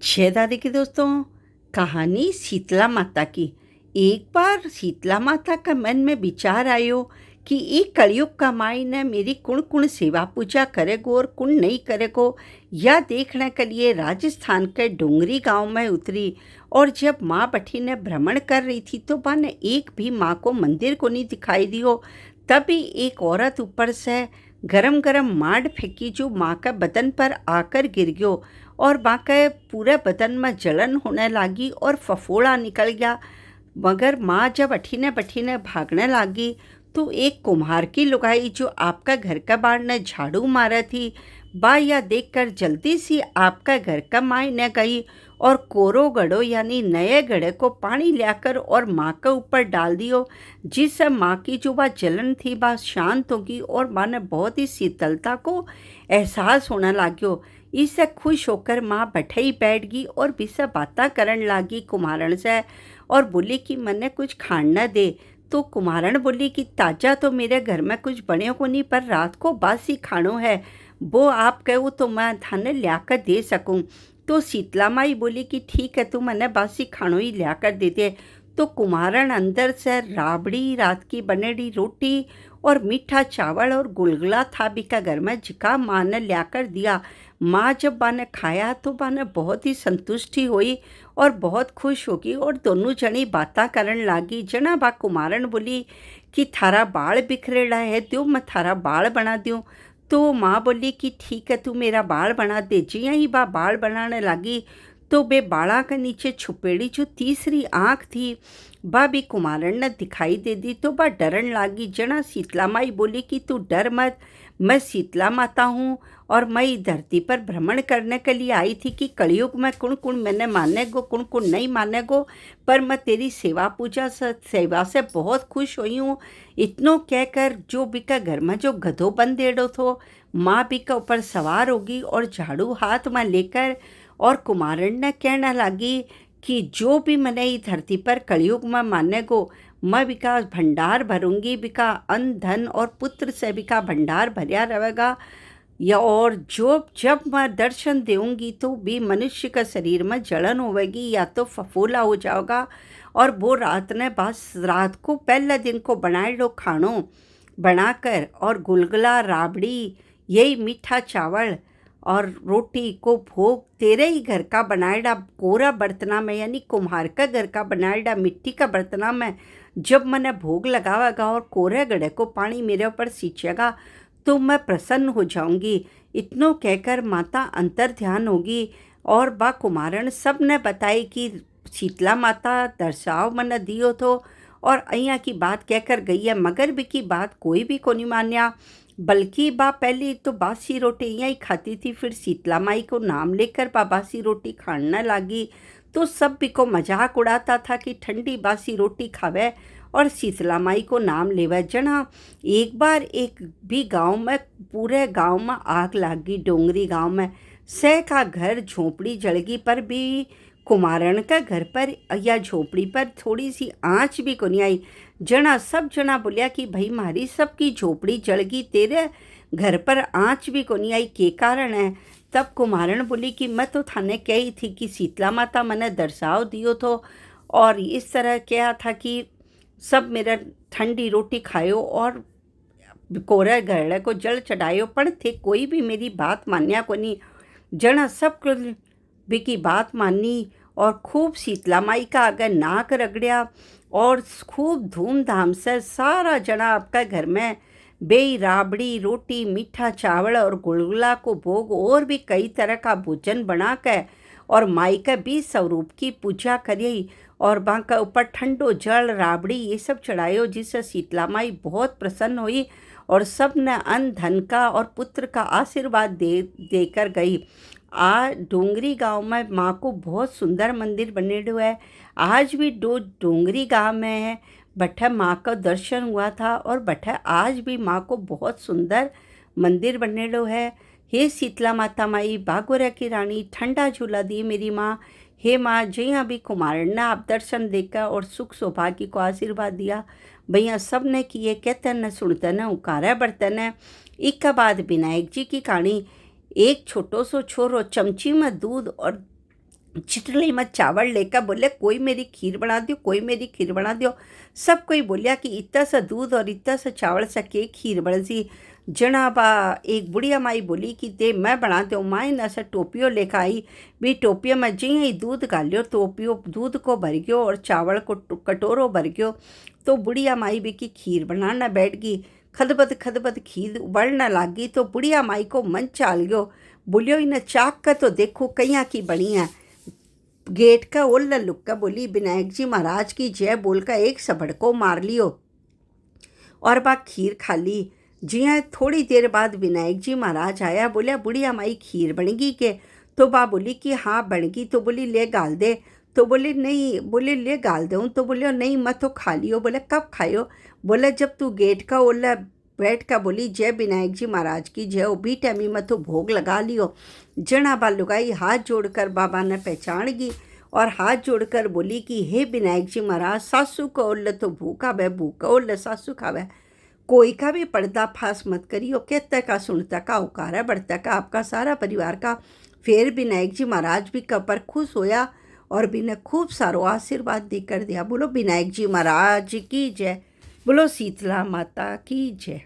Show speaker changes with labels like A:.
A: जय दादी के दोस्तों। कहानी शीतला माता की। एक बार शीतला माता का मन में विचार आयो कि एक कलयुग का माई ने मेरी कुण कुण सेवा पूजा करेगो और कुण नहीं करेगो, यह देखने के लिए राजस्थान के डोंगरी गांव में उतरी। और जब माँ बठी ने भ्रमण कर रही थी तो बा ने एक भी माँ को मंदिर को नहीं दिखाई दियो। तभी एक औरत ऊपर से गरम गरम मांड फेंकी जो माँ के बदन पर आकर गिर गयो और माँ के पूरे बदन में जलन होने लगी और फफोड़ा निकल गया। मगर माँ जब अठीने बठीने भागने लगी तो एक कुम्हार की लुगाई जो आपका घर का बाहर ने झाड़ू मारा थी, बा यह देखकर जल्दी सी आपका घर का मायने गई और कोरो गड़ो यानी नए घड़े को पानी लाकर और माँ के ऊपर डाल दियो, जिससे माँ की जो वह जलन थी वह शांत होगी और माँ ने बहुत ही शीतलता को एहसास होने लाग्यो। इससे खुश होकर माँ बैठे ही बैठ गई और बिसे बातें करन लागी कुम्हारण से और बोली कि मन्ने कुछ खाना दे। तो कुम्हारण बोली कि ताजा तो मेरे घर में कुछ बने को नहीं, पर रात को बासी खानो है, वो आप कहो तो मैं थाने लियाकर दे सकूं। तो शीतला माई बोली कि ठीक है, तू मन्ने बासी खानो ही लियाकर दे दे। तो कुम्हारण अंदर से राबड़ी, रात की बनेड़ी रोटी और मीठा चावल और गुलगुला था बिका घर में, जिका माँ ने लियाकर दिया। माँ जब बा ने खाया तो बा ने बहुत ही संतुष्टि हुई और बहुत खुश होगी और दोनों जनी बातें करन लागी। जना बा कुमारन बोली कि थारा बाल बिखरेड़ा है, दो मैं थारा बाल बना दूँ। तो माँ बोली कि ठीक है, तू मेरा बाल बना दे। जी ही बा बाल बनाने लगी तो बे बाड़ा के नीचे छुपेड़ी जो तीसरी आँख थी बा भी कुमारन ने दिखाई दे दी। तो बा डरन लागी। जना शीतला माई बोली कि तू डर मत, मैं शीतला माता हूँ और मैं इस धरती पर भ्रमण करने के लिए आई थी कि कलयुग में कुण कुण मैंने माने गो, कुण कुण नहीं माने गो, पर मैं तेरी सेवा से बहुत खुश हुई हूँ। इतनो कहकर जो बिका घर में जो गधो बन देड़ो थो, माँ बिका ऊपर सवार होगी और झाड़ू हाथ में लेकर और कुमारन ने कहने लगी कि जो भी मैंने इस धरती पर कलयुग में माने गो, मैं बिका भंडार भरूंगी, बिका अन्न धन और पुत्र से बिका भंडार भरिया रहेगा। या और जो जब मैं दर्शन दूंगी तो भी मनुष्य का शरीर में जलन होगी या तो फफूला हो जाएगा। और वो रात ने बस रात को पहले दिन को बनाए लो खानो बनाकर और गुलगुला राबड़ी यही मीठा चावल और रोटी को भोग तेरे ही घर का बनाएडा कोरा बर्तना में यानी कुम्हार का घर का बनाएडा मिट्टी का बर्तना में जब मैंने भोग लगावेगा और कोरे गड़े को पानी मेरे ऊपर सींचेगा तो मैं प्रसन्न हो जाऊंगी। इतनों कहकर माता अंतर ध्यान होगी और बा कुमारण सब ने बताई कि शीतला माता दर्शाव मन दियो थो और अइया की बात कहकर गई है। मगर भी की बात कोई भी को नहीं मान्या, बल्कि बा पहली तो बासी रोटी यहीं खाती थी, फिर शीतला माई को नाम लेकर बा बासी रोटी खाने लगी। तो सब भी को मजाक उड़ाता था कि ठंडी बासी रोटी खावे और शीतला माई को नाम लेवे। जना एक बार एक भी गांव में पूरे गांव में आग लग गई। डोंगरी गांव में सै का घर झोपड़ी जल गई, पर भी कुमारण का घर पर या झोपड़ी पर थोड़ी सी आँच भी को नहीं आई। जना सब जना बोलिया कि भाई मारी सबकी झोपड़ी जल गई, तेरे घर पर आँच भी को नहीं आई, के कारण है। तब कुमारण बोली कि मैं तो थाने कही थी कि शीतला माता मैंने दर्शाव दियो तो और इस तरह क्या था कि सब मेरा ठंडी रोटी खायो और कोरे गरड़े को जल चढ़ायो, पर थे कोई भी मेरी बात मान्या को नहीं। जना सब भी की बात मानी और खूब शीतला माई का अगर नाक रगड़िया और खूब धूमधाम से सारा जना आपका घर में बेई राबड़ी रोटी मीठा चावल और गुलगुला को भोग और भी कई तरह का भोजन बना कर और माई का भी स्वरूप की पूजा करी और वहाँ का ऊपर ठंडो जल राबड़ी ये सब चढ़ायो, जिससे शीतला माई बहुत प्रसन्न हुई और सब ने अन्न धन का और पुत्र का आशीर्वाद देकर गई। डोंगरी गांव में माँ को बहुत सुंदर मंदिर बने हुए है। आज भी डोंगरी गांव में है बठा माँ का दर्शन हुआ था और बठा आज भी माँ को बहुत सुंदर मंदिर बने है। हे शीतला माता माई बागोरा की रानी ठंडा झूला दी मेरी माँ। हे माँ जहाँ भी कुमारण ने आप दर्शन देकर और सुख सौभाग्य को आशीर्वाद दिया। भैया सब ने किए कहते न सुनते न उकारा बर्तन है। एक के बाद विनायक जी की कहानी। एक छोटो सो छोरो चमची में दूध और चिटली में चावल लेकर बोले कोई मेरी खीर बना दियो, कोई मेरी खीर बना दियो। सब कोई बोलिया कि इतना सा दूध और इतना सा चावल सा के खीर बन सी। जनाबा एक बुढ़िया माई बोली कि दे मैं बना दो। माई न सा टोपियो लेकर आई, भी टोपियो में जी ही दूध गालियो, टोपियो दूध को भर गयो और चावल को कटोरो भर गयो। तो बुढ़िया माई भी की खीर बनाना बैठ गई। खदबद खीर उबलने लग गई तो बुढ़िया माई को मन चाल गयो। बोलियो इन्हें चाक का तो देखो कैया की बनी है। गेट का ओल्ला लुक्का बोली विनायक जी महाराज की जय बोलकर एक सबड़को मार लियो और बा खीर खा ली। जी हाँ, थोड़ी देर बाद विनायक जी महाराज आया। बोलिया बुढ़िया माई खीर बनेगी के? तो बा बोली कि हाँ बनेगी। तो बोली ले गाल दे। तो बोले नहीं, बोले ले गाल दूँ। तो बोले नहीं मत तो खा लियो। बोले कब खायो? बोले जब तू गेट का ओल्ला बैठ का बोली जय विनायक जी महाराज की जय, भी टाइमी में तो भोग लगा लियो। जना बा लुगाई हाथ जोड़कर बाबा ने पहचान गई और हाथ जोड़कर बोली कि हे विनायक जी महाराज, सासू को ओल्ल तो भूखा बे, भूखा ओल्ल सासू खावे। कोई का भी पर्दा फास मत करियो, कहता का सुनता का उकारा बढ़ता का आपका सारा परिवार का। फिर विनायक जी महाराज भी कपर खुश होया और बिना खूब सारो आशीर्वाद देकर दिया। बोलो विनायक जी महाराज की जय, बोलो शीतला माता की जय।